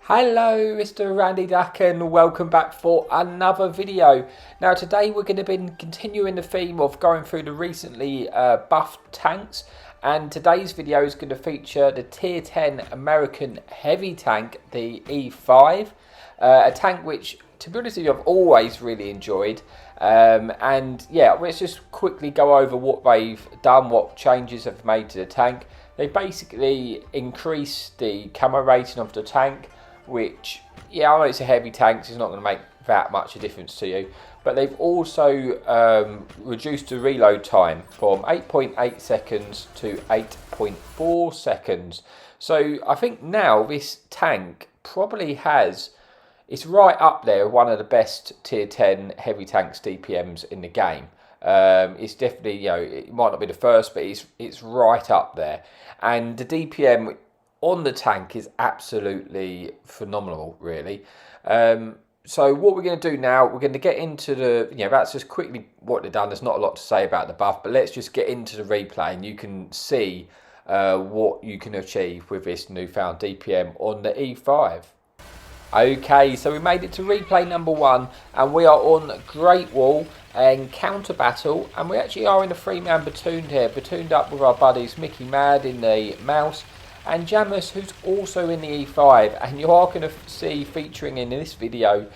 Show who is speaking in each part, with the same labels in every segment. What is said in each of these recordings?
Speaker 1: Hello Mr. Randy Duck and welcome back for another video. Now today we're going to be continuing the theme of going through the recently buffed tanks, and today's video is going to feature the tier 10 American heavy tank, the E5, a tank which to be honest with you I've always really enjoyed, and yeah, let's just quickly go over what they've done, what changes they've made to the tank. They basically increased the camo rating of the tank, which, yeah, I know it's a heavy tank, so it's not going to make that much a difference to you. But they've also reduced the reload time from 8.8 seconds to 8.4 seconds. So I think now this tank probably has, it's right up there, one of the best tier 10 heavy tanks DPMs in the game. It's definitely, you know, it might not be the first, but it's right up there. And the DPM on the tank is absolutely phenomenal, really. So what we're going to do now, we're going to get into the, you know, that's just quickly what they've done. There's not a lot to say about the buff, but let's just get into the replay and you can see what you can achieve with this newfound DPM on the E5. Okay, so we made it to replay number 1 and we are on Great Wall and counter battle, and we actually are in a 3-man platoon here, platooned up with our buddies Mickey Mad in the mouse and Jamus, who's also in the E5, and you are going to see featuring in this video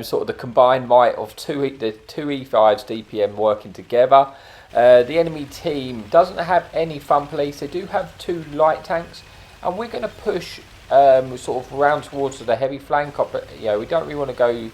Speaker 1: sort of the combined might of the two E5s DPM working together. The enemy team doesn't have any fun police. They do have 2 light tanks, and we're going to push sort of round towards the heavy flank. You know, we don't really want to go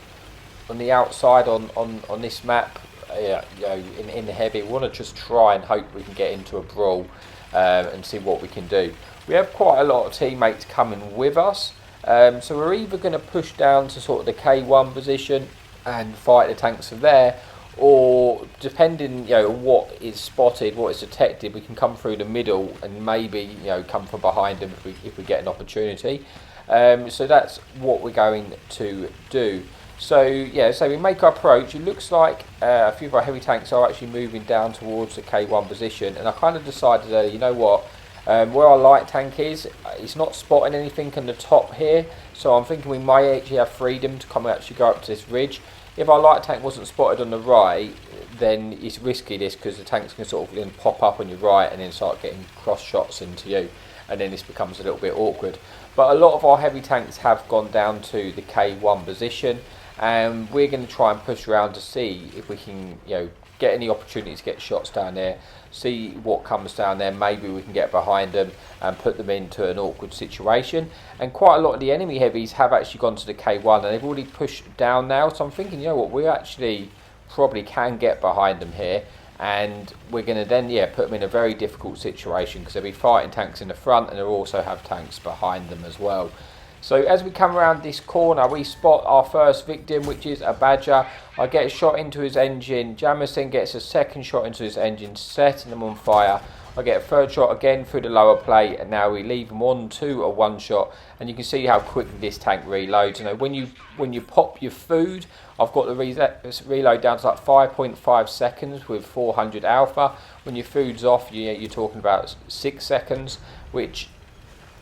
Speaker 1: on the outside on this map. You know, in the heavy, we want to just try and hope we can get into a brawl and see what we can do. We have quite a lot of teammates coming with us, so we're either going to push down to sort of the K1 position and fight the tanks from there, or depending, you know, what is spotted, what is detected, we can come through the middle and maybe, you know, come from behind them if we get an opportunity. So that's what we're going to do. So yeah, so we make our approach. It looks like a few of our heavy tanks are actually moving down towards the K1 position, and I kind of decided, you know what, where our light tank is, it's not spotting anything on the top here, so I'm thinking we may actually have freedom to come actually go up to this ridge. If our light tank wasn't spotted on the right, then it's risky this, because the tanks can sort of then pop up on your right and then start getting cross shots into you, and then this becomes a little bit awkward. But a lot of our heavy tanks have gone down to the K1 position, and we're going to try and push around to see if we can, you know, get any opportunity to get shots down there, see what comes down there. Maybe we can get behind them and put them into an awkward situation. And quite a lot of the enemy heavies have actually gone to the K1 and they've already pushed down now, so I'm thinking, you know what, we actually probably can get behind them here, and we're going to then, yeah, put them in a very difficult situation, because they'll be fighting tanks in the front and they'll also have tanks behind them as well. So as we come around this corner, we spot our first victim, which is a Badger. I get a shot into his engine. Jamison gets a second shot into his engine, setting them on fire. I get a third shot again through the lower plate, and now we leave them on to a 1 shot. And you can see how quickly this tank reloads. You know, when you pop your food, I've got the reload down to like 5.5 seconds with 400 alpha. When your food's off, you're talking about 6 seconds, which,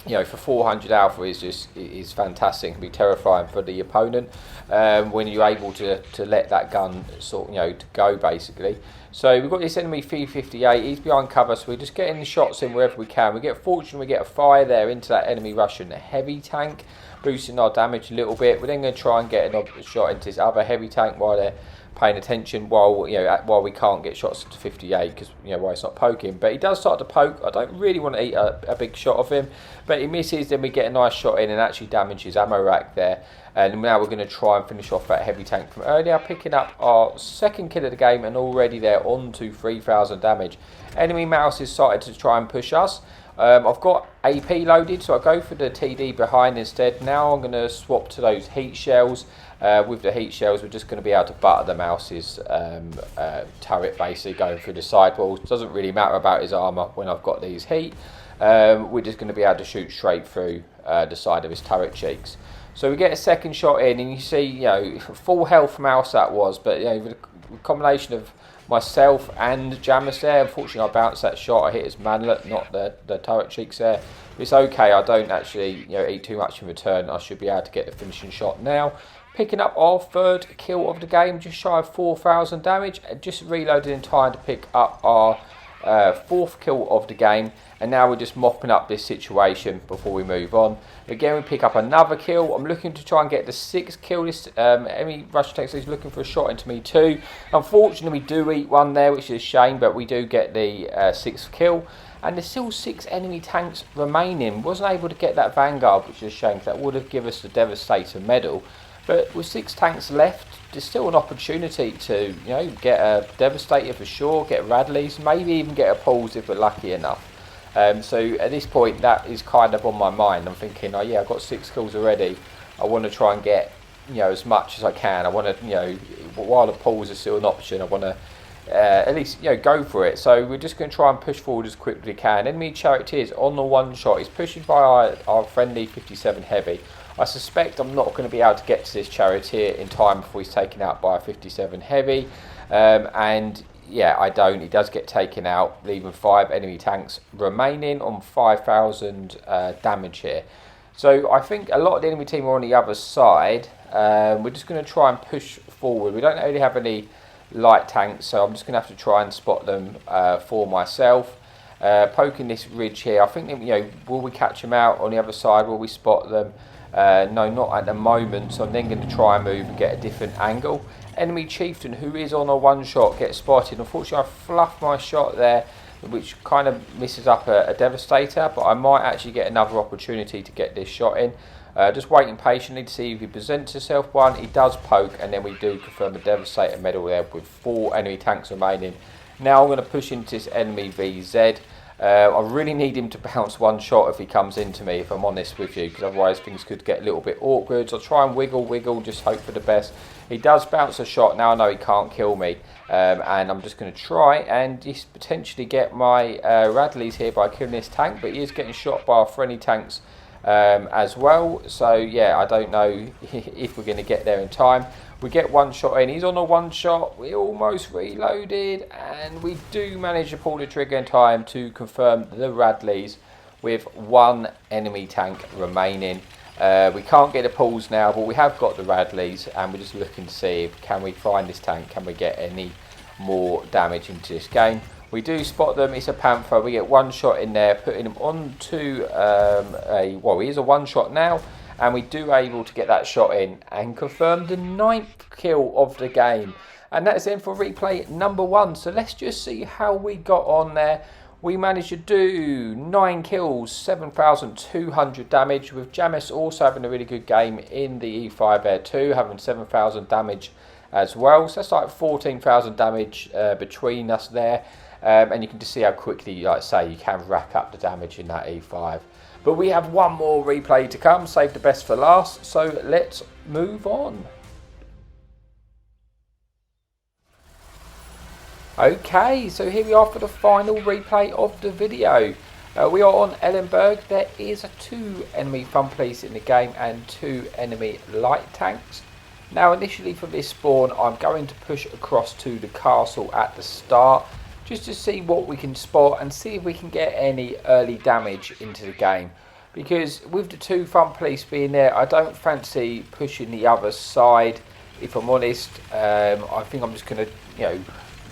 Speaker 1: you know, for 400 alpha is fantastic. It can be terrifying for the opponent when you're able to let that gun sort, you know, to go basically. So we've got this enemy P58. He's behind cover, so we're just getting the shots in wherever we can. We get fortunate, we get a fire there into that enemy Russian heavy tank, boosting our damage a little bit. We're then going to try and get a shot into this other heavy tank while they're paying attention, while, you know, while we can't get shots into 58, because, you know, why it's not poking. But he does start to poke. I don't really want to eat a big shot of him, but he misses. Then we get a nice shot in and actually damage his ammo rack there. And now we're going to try and finish off that heavy tank from earlier, picking up our second kill of the game, and already they're on to 3,000 damage. Enemy mouse has started to try and push us. I've got AP loaded, so I go for the TD behind instead. Now I'm going to swap to those heat shells. With the heat shells, we're just going to be able to butter the mouse's turret, basically going through the sidewalls. Doesn't really matter about his armour when I've got these heat. We're just going to be able to shoot straight through the side of his turret cheeks. So we get a second shot in, and you see, you know, full health mouse that was, but, you know, with a combination of myself and Jamis there. Unfortunately, I bounced that shot. I hit his manlet, not the turret cheeks there. It's okay. I don't actually eat too much in return. I should be able to get the finishing shot now. Picking up our third kill of the game, just shy of 4,000 damage. Just reloaded in time to pick up our fourth kill of the game, and now we're just mopping up this situation before we move on. Again, we pick up another kill. I'm looking to try and get the sixth kill. This enemy Russian tank is looking for a shot into me too. Unfortunately, we do eat one there, which is a shame, but we do get the sixth kill. And there's still 6 enemy tanks remaining. Wasn't able to get that Vanguard, which is a shame, because that would have given us the Devastator medal. But with 6 tanks left, there's still an opportunity to, get a Devastator for sure, get Radleys, maybe even get a Pulse if we're lucky enough. So at this point, that is kind of on my mind. I'm thinking, oh yeah, I've got 6 kills already. I want to try and get, as much as I can. I want to, while the Pulse is still an option, I want to at least, go for it. So we're just going to try and push forward as quickly as we can. Enemy Charioteers on the one shot. He's pushing by our friendly 57 Heavy. I suspect I'm not going to be able to get to this Charioteer in time before he's taken out by a 57 Heavy. And yeah, I don't. He does get taken out, leaving 5 enemy tanks remaining on 5,000 damage here. So I think a lot of the enemy team are on the other side. We're just going to try and push forward. We don't really have any light tanks, so I'm just going to have to try and spot them for myself. Poking this ridge here, I think, will we catch them out on the other side? Will we spot them? No, not at the moment, so I'm then going to try and move and get a different angle. Enemy Chieftain, who is on a one shot, gets spotted. Unfortunately, I fluffed my shot there, which kind of misses up a Devastator, but I might actually get another opportunity to get this shot in. Just waiting patiently to see if he presents himself one. He does poke, and then we do confirm the Devastator medal there with 4 enemy tanks remaining. Now I'm going to push into this enemy VZ. I really need him to bounce one shot if he comes into me, if I'm honest with you, because otherwise things could get a little bit awkward. So I'll try and wiggle, just hope for the best. He does bounce a shot. Now I know he can't kill me, and I'm just going to try and just potentially get my Radleys here by killing this tank, but he is getting shot by our friendly tanks as well. So yeah, I don't know if we're going to get there in time. We get one shot in. He's on a one shot. We almost reloaded, and we do manage to pull the trigger in time to confirm the Radleys with 1 enemy tank remaining. We can't get the pulls now, but we have got the Radleys, and we're just looking to see if can we find this tank, can we get any more damage into this game. We do spot them. It's a Panther. We get one shot in there, putting him onto he is a one shot now, and we do able to get that shot in and confirm the 9th kill of the game. And that's in for replay number 1. So let's just see how we got on there. We managed to do 9 kills, 7,200 damage, with Jamis also having a really good game in the E5 there too, having 7,000 damage as well. So that's like 14,000 damage between us there. And you can just see how quickly, like I say, you can rack up the damage in that E5. But we have one more replay to come, save the best for last, so let's move on. Okay, so here we are for the final replay of the video. We are on Ellenberg. There is 2 enemy fun police in the game and 2 enemy light tanks. Now initially for this spawn, I'm going to push across to the castle at the start, just to see what we can spot and see if we can get any early damage into the game. Because with the 2 fun police being there, I don't fancy pushing the other side, if I'm honest. I think I'm just going to,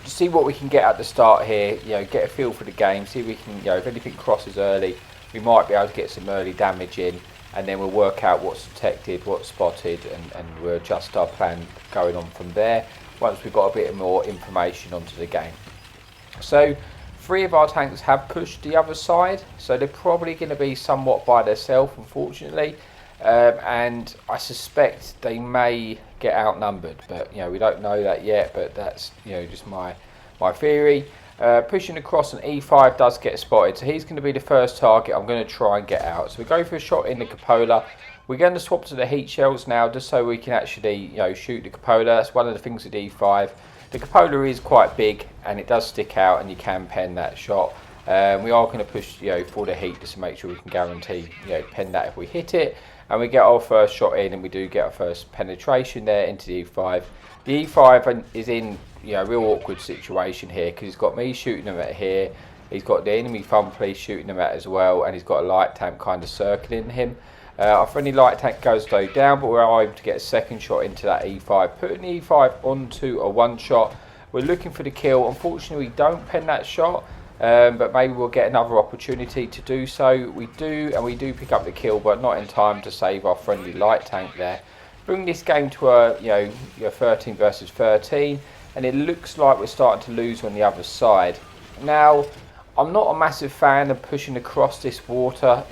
Speaker 1: see what we can get at the start here, get a feel for the game, see if we can, if anything crosses early, we might be able to get some early damage in, and then we'll work out what's detected, what's spotted, and we'll adjust our plan going on from there, once we've got a bit more information onto the game. So 3 of our tanks have pushed the other side, so they're probably going to be somewhat by themselves, unfortunately, and I suspect they may get outnumbered, but we don't know that yet, but that's just my theory. Pushing across an E5 does get spotted, so he's going to be the first target I'm going to try and get out. So we go for a shot in the cupola. We're going to swap to the heat shells now, just so we can actually shoot the cupola. That's one of the things with E5. The cupola is quite big and it does stick out, and you can pen that shot. We are going to push for the heat just to make sure we can guarantee pen that if we hit it, and we get our first shot in, and we do get our first penetration there into the E5. The E5 is in real awkward situation here, because he's got me shooting him at here, he's got the enemy fun police shooting him at as well, and he's got a light tank kind of circling him. Our friendly light tank goes though down, but we're able to get a second shot into that E5, putting the E5 onto a one shot. We're looking for the kill. Unfortunately, we don't pen that shot, but maybe we'll get another opportunity to do so. We do, and we do pick up the kill, but not in time to save our friendly light tank there. Bring this game to a 13 versus 13, and it looks like we're starting to lose on the other side. Now, I'm not a massive fan of pushing across this water,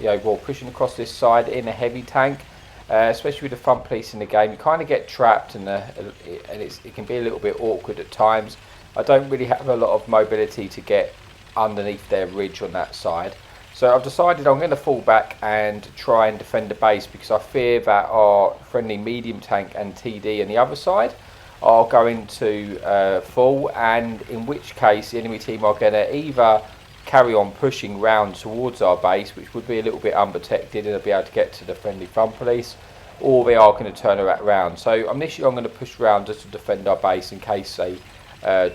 Speaker 1: pushing across this side in a heavy tank, especially with the fun police in the game. You kind of get trapped, and it can be a little bit awkward at times. I don't really have a lot of mobility to get underneath their ridge on that side. So I've decided I'm going to fall back and try and defend the base, because I fear that our friendly medium tank and TD on the other side are going to fall, and in which case the enemy team are going to either carry on pushing round towards our base, which would be a little bit unprotected, and they'll be able to get to the friendly fun police, or they are going to turn around. So initially I'm going to push around just to defend our base in case they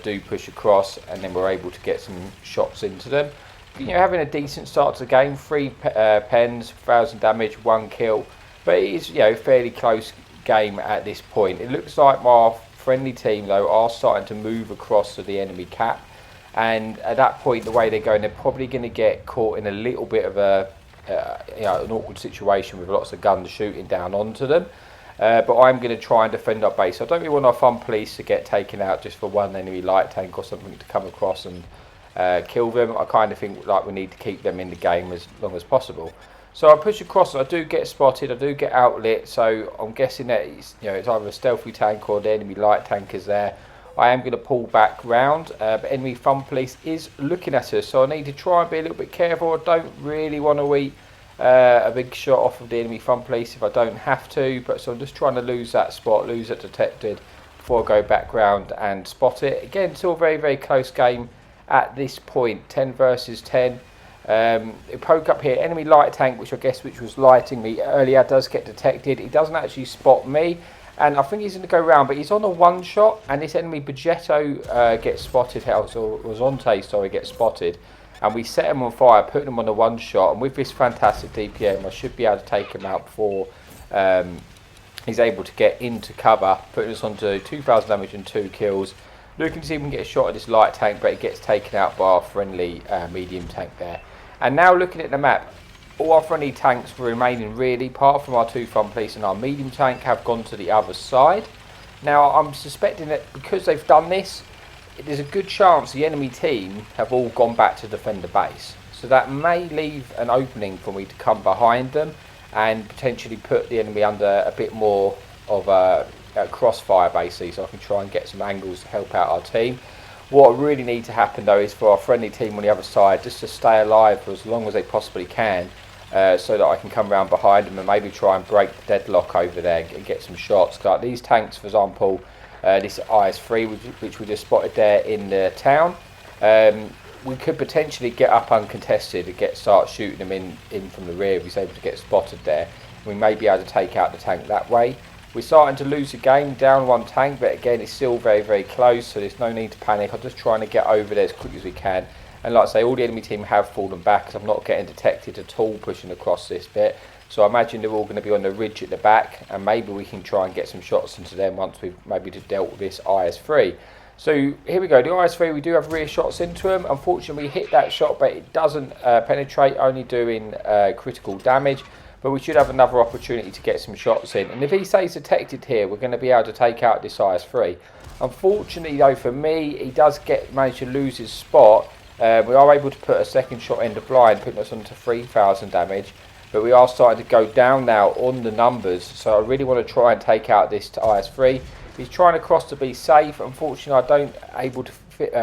Speaker 1: do push across, and then we're able to get some shots into them. Having a decent start to the game, 3 pens, 1,000 damage, 1 kill, but it is fairly close game at this point. It looks like my friendly team though are starting to move across to the enemy cap, and at that point, the way they're going, they're probably going to get caught in a little bit of an awkward situation with lots of guns shooting down onto them. But I'm going to try and defend our base. I don't really want our fun police to get taken out just for one enemy light tank or something to come across and kill them. I kind of think like we need to keep them in the game as long as possible. So I push across, I do get spotted, I do get outlit, so I'm guessing that it's either a stealthy tank or the enemy light tank is there. I am going to pull back round, but enemy fun police is looking at us, so I need to try and be a little bit careful. I don't really want to eat a big shot off of the enemy fun police if I don't have to, but so I'm just trying to lose that spot, lose it detected before I go back round and spot it. Again, still a very, very close game at this point, 10 versus 10. It poke up here, enemy light tank, which was lighting me earlier, does get detected. He doesn't actually spot me, and I think he's going to go round, but he's on a one shot, and this enemy Bagetto gets spotted, or Rosante, sorry, gets spotted, and we set him on fire, putting him on a one shot, and with this fantastic DPM, I should be able to take him out before he's able to get into cover, putting us onto 2,000 damage and 2 kills. Looking to see if we can get a shot at this light tank, but it gets taken out by our friendly medium tank there. And now looking at the map, all our friendly tanks were remaining really, apart from our 2 fun police and our medium tank, have gone to the other side. Now I'm suspecting that because they've done this, there's a good chance the enemy team have all gone back to defend the base. So that may leave an opening for me to come behind them and potentially put the enemy under a bit more of a crossfire basically, so I can try and get some angles to help out our team. What really needs to happen though is for our friendly team on the other side just to stay alive for as long as they possibly can, so that I can come around behind them and maybe try and break the deadlock over there and get some shots. Like these tanks, for example, this IS-3 which we just spotted there in the town, we could potentially get up uncontested and start shooting them in from the rear if he's able to get spotted there. We may be able to take out the tank that way. We're starting to lose the game, down 1 tank, but again it's still very, very close, so there's no need to panic. I'm just trying to get over there as quick as we can. And like I say, all the enemy team have fallen back because I'm not getting detected at all pushing across this bit. So I imagine they're all going to be on the ridge at the back, and maybe we can try and get some shots into them once we've maybe dealt with this IS-3. So here we go, the IS-3, we do have rear shots into him. Unfortunately we hit that shot, but it doesn't penetrate, only doing critical damage. But we should have another opportunity to get some shots in. And if he stays detected here, we're going to be able to take out this IS-3. Unfortunately though for me, he does manage to lose his spot. We are able to put a second shot in the blind, putting us onto 3,000 damage. But we are starting to go down now on the numbers, so I really want to try and take out this IS-3. He's trying to cross to be safe. Unfortunately, I don't able to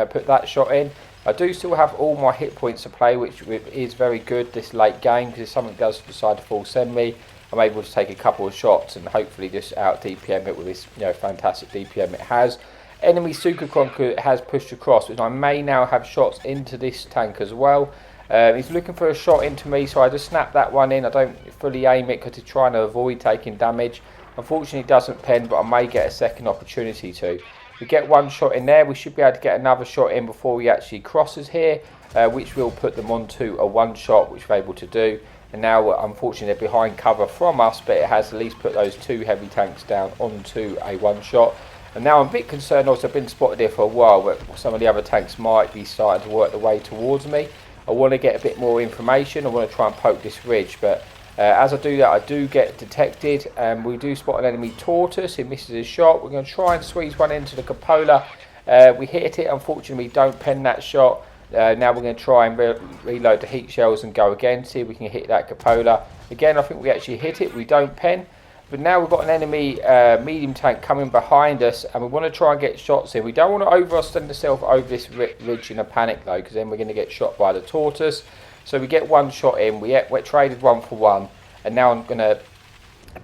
Speaker 1: put that shot in. I do still have all my hit points to play, which is very good this late game, because if something does decide to full send me, I'm able to take a couple of shots and hopefully just out DPM it with this fantastic DPM it has. Enemy Sukhoi has pushed across, which I may now have shots into this tank as well. He's looking for a shot into me, so I just snap that one in. I don't fully aim it because he's trying to avoid taking damage. Unfortunately, it doesn't pen, but I may get a second opportunity to. We get one shot in there. We should be able to get another shot in before he actually crosses here, which will put them onto a one shot, which we're able to do. And now, unfortunately, they're behind cover from us, but it has at least put those two heavy tanks down onto a one shot. And now I'm a bit concerned, also I've been spotted here for a while, but some of the other tanks might be starting to work their way towards me. I want to get a bit more information. I want to try and poke this ridge, but as I do that, I do get detected, and we do spot an enemy tortoise. He misses his shot. We're going to try and squeeze one into the cupola. We hit it. Unfortunately, we don't pen that shot. Now we're going to try and reload the heat shells and go again, see if we can hit that cupola. Again, I think we actually hit it. We don't pen. But now we've got an enemy medium tank coming behind us, and we want to try and get shots in. We don't want to overextend ourselves over this ridge in a panic though, because then we're going to get shot by the tortoise. So we get one shot in. We traded 1 for 1, and now I'm going to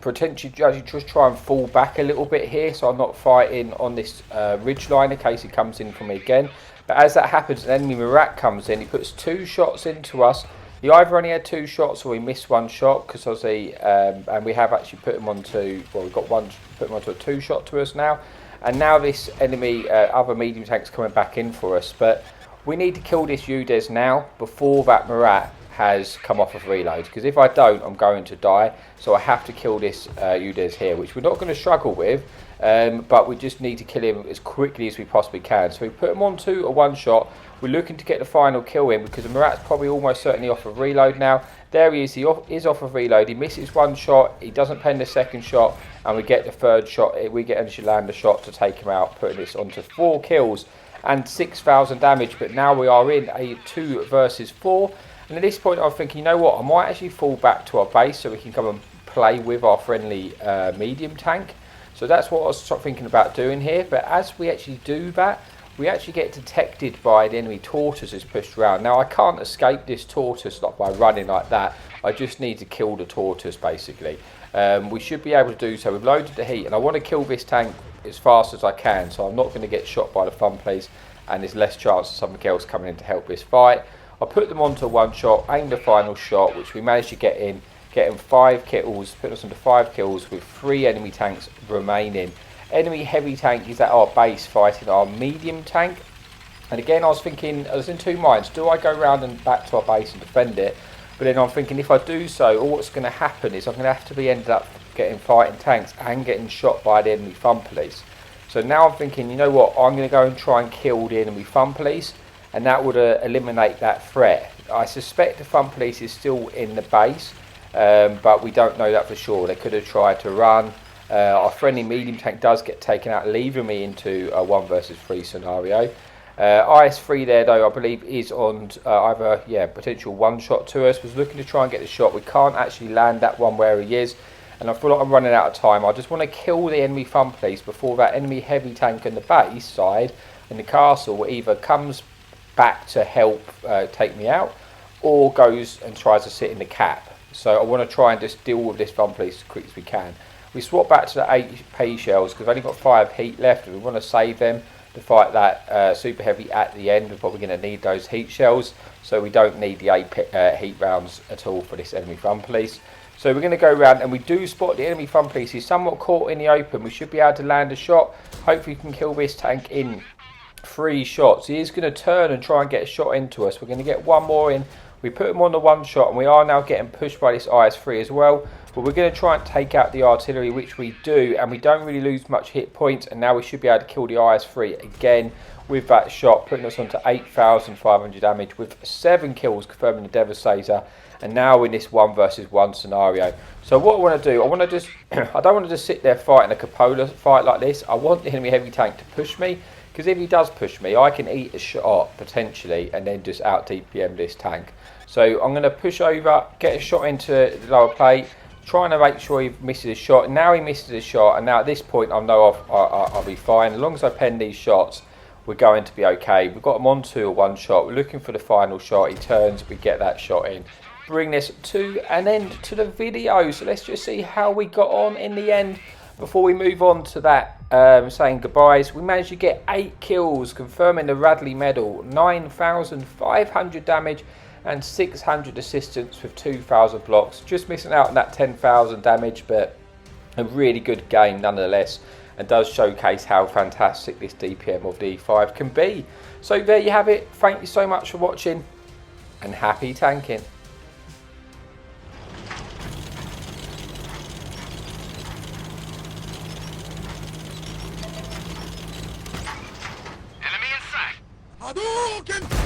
Speaker 1: potentially just try and fall back a little bit here, so I'm not fighting on this ridge line in case he comes in for me again. But as that happens, an enemy Marat comes in. He puts 2 shots into us. He either only had 2 shots or he missed 1 shot, because obviously, and we have actually put him onto, well, we've got put him onto a 2 shot to us now. And now this enemy, other medium tank's coming back in for us. But we need to kill this UDES now before that Marat has come off of reload, because if I don't, I'm going to die. So I have to kill this UDES here, which we're not going to struggle with, but we just need to kill him as quickly as we possibly can. So we put him onto a 1 shot. We're looking to get the final kill in, because the Marat's probably almost certainly off of reload now. There he is. He is off of reload. He misses 1 shot. He doesn't pen the 2nd shot, and we get the 3rd shot. We get actually land the shot to take him out, putting this onto 4 kills and 6,000 damage. But now we are in a 2 versus 4. And at this point, I'm thinking, you know what? I might actually fall back to our base so we can come and play with our friendly medium tank. So that's what I was thinking about doing here. But as we actually do that, we actually get detected by the enemy tortoise who's pushed around. Now I can't escape this tortoise by running like that. I just need to kill the tortoise basically. We should be able to do so. We've loaded the heat, and I want to kill this tank as fast as I can, so I'm not going to get shot by the fun police, and there's less chance of something else coming in to help this fight. I put them onto 1 shot, aimed the final shot, which we managed to get in, getting 5 kills, putting us into 5 kills with 3 enemy tanks remaining. Enemy heavy tank is at our base fighting our medium tank. And again, I was in 2 minds. Do I go around and back to our base and defend it? But then I'm thinking, if I do so, all what's going to happen is I'm going to have to be ended up getting fighting tanks and getting shot by the enemy fun police. So now I'm thinking, you know what, I'm going to go and try and kill the enemy fun police, and that would eliminate that threat. I suspect the fun police is still in the base, but we don't know that for sure. They could have tried to run. Our friendly medium tank does get taken out, leaving me into a 1 versus 3 scenario. IS-3 there though, I believe is on either potential 1 shot to us. Was looking to try and get the shot. We can't actually land that one where he is, and I feel like I'm running out of time. I just want to kill the enemy fun police before that enemy heavy tank on the base side in the castle either comes back to help take me out, or goes and tries to sit in the cap. So I want to try and just deal with this fun police as quick as we can. We swap back to the AP shells because we've only got 5 heat left, and we want to save them to fight that super heavy at the end. We're probably going to need those heat shells, so we don't need the AP heat rounds at all for this enemy fun police. So we're going to go around, and we do spot the enemy fun police. He's somewhat caught in the open. We should be able to land a shot. Hopefully we can kill this tank in 3 shots. He is going to turn and try and get a shot into us. We're going to get 1 more in. We put him on the 1 shot, and we are now getting pushed by this IS-3 as well. But we're going to try and take out the artillery, which we do, and we don't really lose much hit points. And now we should be able to kill the IS-3 again with that shot, putting us onto 8,500 damage with 7 kills, confirming the Devastator. And now in this 1 versus 1 scenario. So what I want to do, I want to just, I don't want to just sit there fighting a cupola fight like this. I want the enemy heavy tank to push me, because if he does push me, I can eat a shot potentially and then just out DPM this tank. So I'm going to push over, get a shot into the lower plate, trying to make sure he misses a shot. Now he misses a shot, and now at this point I know I'll be fine. As long as I pen these shots, we're going to be okay. We've got him onto a 1 shot. We're looking for the final shot. He turns, we get that shot in. Bring this to an end to the video. So let's just see how we got on in the end before we move on to that saying goodbyes. We managed to get 8 kills, confirming the Radley medal, 9,500 damage and 600 assistance with 2,000 blocks. Just missing out on that 10,000 damage, but a really good game nonetheless. and does showcase how fantastic this DPM of the E5 can be. So there you have it. Thank you so much for watching, and happy tanking.
Speaker 2: Enemy in sight. Hadouken!